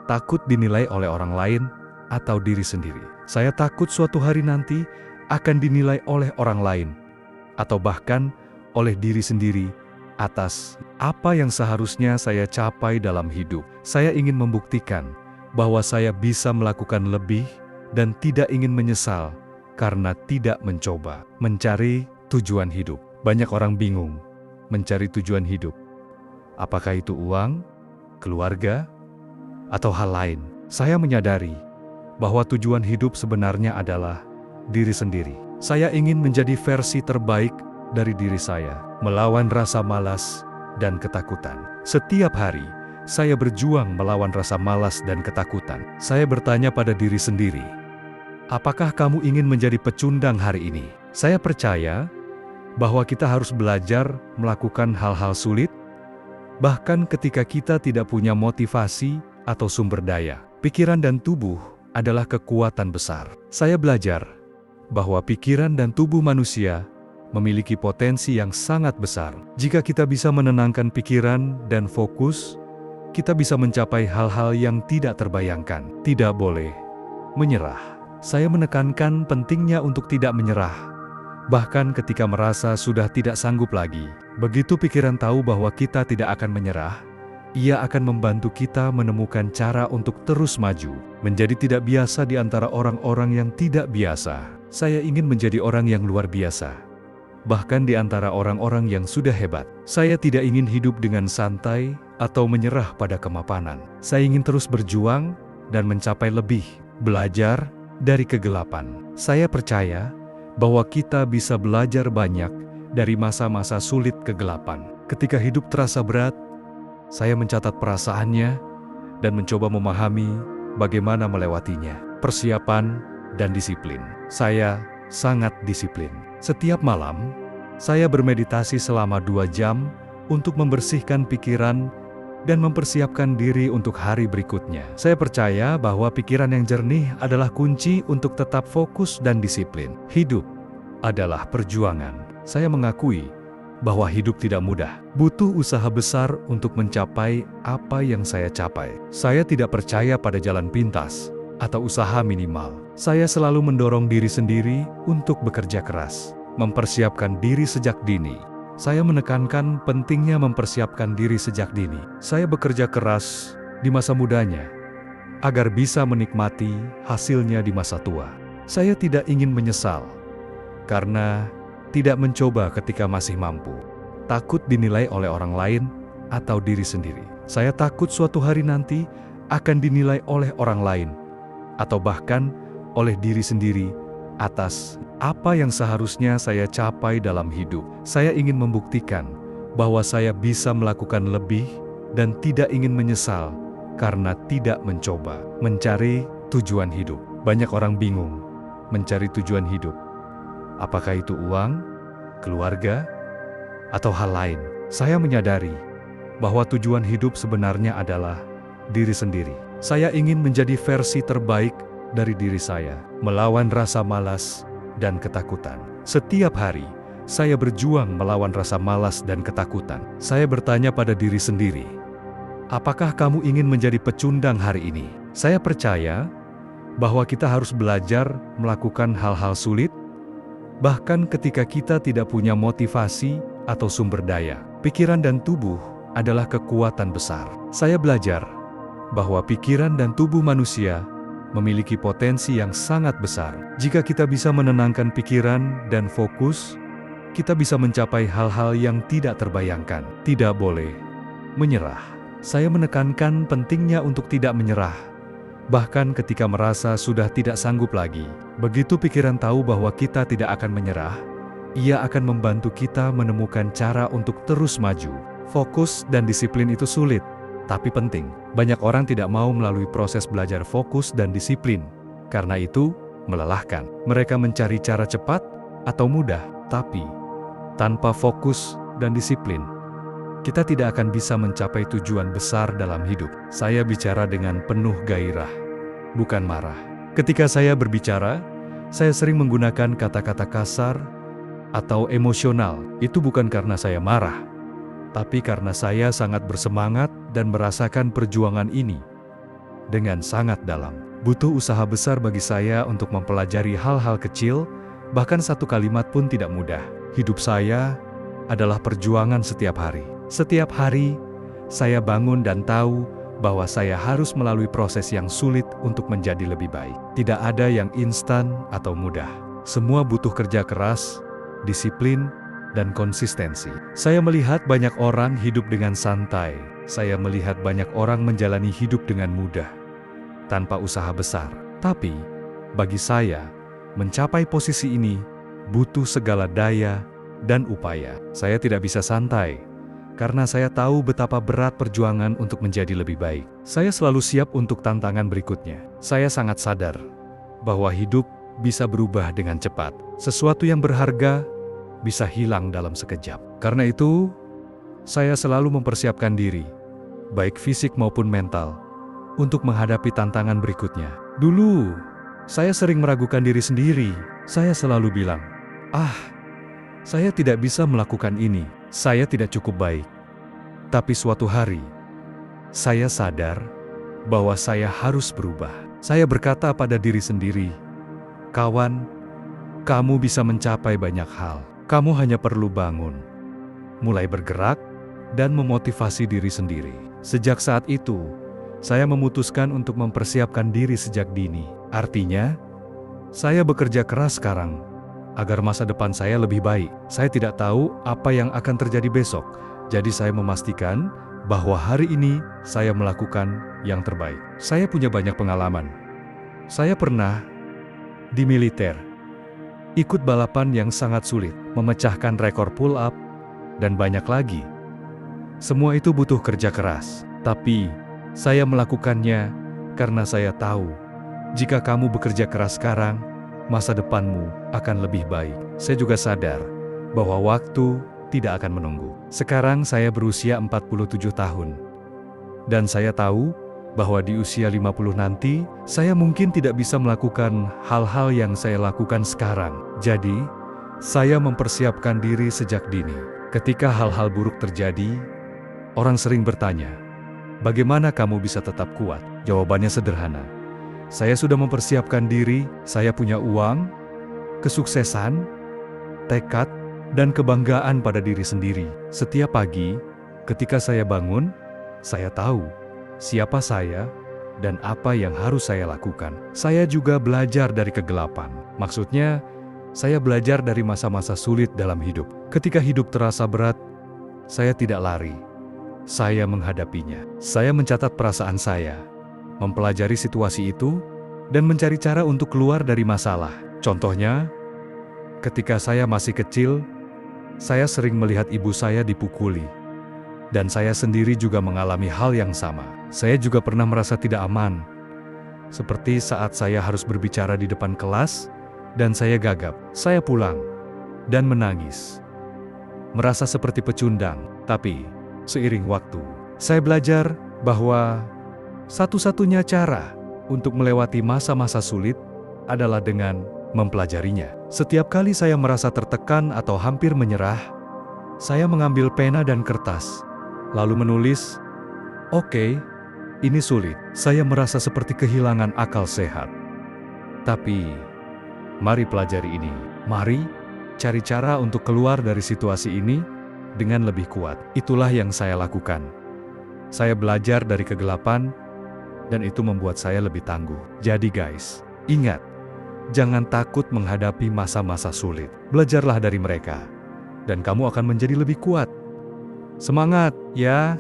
takut dinilai oleh orang lain atau diri sendiri. Saya takut suatu hari nanti akan dinilai oleh orang lain atau bahkan oleh diri sendiri atas apa yang seharusnya saya capai dalam hidup. Saya ingin membuktikan bahwa saya bisa melakukan lebih dan tidak ingin menyesal karena tidak mencoba. Mencari tujuan hidup. Banyak orang bingung mencari tujuan hidup. Apakah itu uang, keluarga, atau hal lain? Saya menyadari bahwa tujuan hidup sebenarnya adalah diri sendiri. Saya ingin menjadi versi terbaik dari diri saya, melawan rasa malas dan ketakutan. Setiap hari, saya berjuang melawan rasa malas dan ketakutan. Saya bertanya pada diri sendiri, apakah kamu ingin menjadi pecundang hari ini? Saya percaya bahwa kita harus belajar melakukan hal-hal sulit, bahkan ketika kita tidak punya motivasi atau sumber daya. Pikiran dan tubuh adalah kekuatan besar. Saya belajar bahwa pikiran dan tubuh manusia memiliki potensi yang sangat besar. Jika kita bisa menenangkan pikiran dan fokus, kita bisa mencapai hal-hal yang tidak terbayangkan. Tidak boleh menyerah. Saya menekankan pentingnya untuk tidak menyerah, bahkan ketika merasa sudah tidak sanggup lagi. Begitu pikiran tahu bahwa kita tidak akan menyerah, ia akan membantu kita menemukan cara untuk terus maju. Menjadi tidak biasa di antara orang-orang yang tidak biasa. Saya ingin menjadi orang yang luar biasa, bahkan di antara orang-orang yang sudah hebat. Saya tidak ingin hidup dengan santai atau menyerah pada kemapanan. Saya ingin terus berjuang dan mencapai lebih, belajar dari kegelapan. Saya percaya bahwa kita bisa belajar banyak dari masa-masa sulit kegelapan. Ketika hidup terasa berat, saya mencatat perasaannya dan mencoba memahami bagaimana melewatinya. Persiapan dan disiplin. Saya sangat disiplin. Setiap malam, saya bermeditasi selama 2 jam untuk membersihkan pikiran dan mempersiapkan diri untuk hari berikutnya. Saya percaya bahwa pikiran yang jernih adalah kunci untuk tetap fokus dan disiplin. Hidup adalah perjuangan. Saya mengakui bahwa hidup tidak mudah. Butuh usaha besar untuk mencapai apa yang saya capai. Saya tidak percaya pada jalan pintas atau usaha minimal. Saya selalu mendorong diri sendiri untuk bekerja keras, mempersiapkan diri sejak dini. Saya menekankan pentingnya mempersiapkan diri sejak dini. Saya bekerja keras di masa mudanya agar bisa menikmati hasilnya di masa tua. Saya tidak ingin menyesal karena tidak mencoba ketika masih mampu. Takut dinilai oleh orang lain atau diri sendiri. Saya takut suatu hari nanti akan dinilai oleh orang lain atau bahkan oleh diri sendiri atas apa yang seharusnya saya capai dalam hidup. Saya ingin membuktikan bahwa saya bisa melakukan lebih dan tidak ingin menyesal karena tidak mencoba. Mencari tujuan hidup. Banyak orang bingung mencari tujuan hidup. Apakah itu uang, keluarga, atau hal lain? Saya menyadari bahwa tujuan hidup sebenarnya adalah diri sendiri. Saya ingin menjadi versi terbaik dari diri saya, melawan rasa malas dan ketakutan. Setiap hari, saya berjuang melawan rasa malas dan ketakutan. Saya bertanya pada diri sendiri, apakah kamu ingin menjadi pecundang hari ini? Saya percaya bahwa kita harus belajar melakukan hal-hal sulit, bahkan ketika kita tidak punya motivasi atau sumber daya. Pikiran dan tubuh adalah kekuatan besar. Saya belajar bahwa pikiran dan tubuh manusia memiliki potensi yang sangat besar. Jika kita bisa menenangkan pikiran dan fokus, kita bisa mencapai hal-hal yang tidak terbayangkan. Tidak boleh menyerah. Saya menekankan pentingnya untuk tidak menyerah, bahkan ketika merasa sudah tidak sanggup lagi. Begitu pikiran tahu bahwa kita tidak akan menyerah, ia akan membantu kita menemukan cara untuk terus maju. Fokus dan disiplin itu sulit, tapi penting. Banyak orang tidak mau melalui proses belajar fokus dan disiplin. Karena itu, melelahkan. Mereka mencari cara cepat atau mudah, tapi tanpa fokus dan disiplin, kita tidak akan bisa mencapai tujuan besar dalam hidup. Saya bicara dengan penuh gairah, bukan marah. Ketika saya berbicara, saya sering menggunakan kata-kata kasar atau emosional. Itu bukan karena saya marah, tapi karena saya sangat bersemangat dan merasakan perjuangan ini. dengan sangat dalam. Butuh usaha besar bagi saya untuk mempelajari hal-hal kecil, bahkan satu kalimat pun tidak mudah. Hidup saya adalah perjuangan setiap hari. Setiap hari, saya bangun dan tahu bahwa saya harus melalui proses yang sulit untuk menjadi lebih baik. Tidak ada yang instan atau mudah. Semua butuh kerja keras, disiplin, dan konsistensi. Saya melihat banyak orang hidup dengan santai. Saya melihat banyak orang menjalani hidup dengan mudah, tanpa usaha besar. Tapi, bagi saya, mencapai posisi ini butuh segala daya dan upaya. Saya tidak bisa santai, karena saya tahu betapa berat perjuangan untuk menjadi lebih baik. Saya selalu siap untuk tantangan berikutnya. Saya sangat sadar bahwa hidup bisa berubah dengan cepat. Sesuatu yang berharga bisa hilang dalam sekejap. Karena itu, saya selalu mempersiapkan diri, baik fisik maupun mental, untuk menghadapi tantangan berikutnya. Dulu, saya sering meragukan diri sendiri. Saya selalu bilang, saya tidak bisa melakukan ini. Saya tidak cukup baik. Tapi suatu hari, saya sadar bahwa saya harus berubah. Saya berkata pada diri sendiri, "Kawan, kamu bisa mencapai banyak hal. Kamu hanya perlu bangun, mulai bergerak, dan memotivasi diri sendiri." Sejak saat itu, saya memutuskan untuk mempersiapkan diri sejak dini. Artinya, saya bekerja keras sekarang agar masa depan saya lebih baik. Saya tidak tahu apa yang akan terjadi besok, jadi saya memastikan bahwa hari ini saya melakukan yang terbaik. Saya punya banyak pengalaman. Saya pernah di militer, ikut balapan yang sangat sulit, memecahkan rekor pull up, dan banyak lagi. Semua itu butuh kerja keras, tapi saya melakukannya karena saya tahu jika kamu bekerja keras sekarang, masa depanmu akan lebih baik. Saya juga sadar bahwa waktu tidak akan menunggu. Sekarang saya berusia 47 tahun, dan saya tahu bahwa di usia 50 nanti, saya mungkin tidak bisa melakukan hal-hal yang saya lakukan sekarang. Jadi, saya mempersiapkan diri sejak dini. Ketika hal-hal buruk terjadi, orang sering bertanya, "Bagaimana kamu bisa tetap kuat?" Jawabannya sederhana. Saya sudah mempersiapkan diri, saya punya uang, kesuksesan, tekad, dan kebanggaan pada diri sendiri. Setiap pagi, ketika saya bangun, saya tahu siapa saya dan apa yang harus saya lakukan. Saya juga belajar dari kegelapan. Maksudnya, saya belajar dari masa-masa sulit dalam hidup. Ketika hidup terasa berat, saya tidak lari. Saya menghadapinya. Saya mencatat perasaan saya, mempelajari situasi itu, dan mencari cara untuk keluar dari masalah. Contohnya, ketika saya masih kecil, saya sering melihat ibu saya dipukuli. Dan saya sendiri juga mengalami hal yang sama. Saya juga pernah merasa tidak aman. Seperti saat saya harus berbicara di depan kelas, dan saya gagap. Saya pulang dan menangis. Merasa seperti pecundang. Tapi, seiring waktu, saya belajar bahwa satu-satunya cara untuk melewati masa-masa sulit adalah dengan mempelajarinya. Setiap kali saya merasa tertekan atau hampir menyerah, saya mengambil pena dan kertas, lalu menulis, "Oke, ini sulit." Saya merasa seperti kehilangan akal sehat. Tapi, mari pelajari ini. Mari cari cara untuk keluar dari situasi ini dengan lebih kuat. Itulah yang saya lakukan. Saya belajar dari kegelapan, dan itu membuat saya lebih tangguh. Jadi guys, ingat, jangan takut menghadapi masa-masa sulit. Belajarlah dari mereka, dan kamu akan menjadi lebih kuat. Semangat, ya!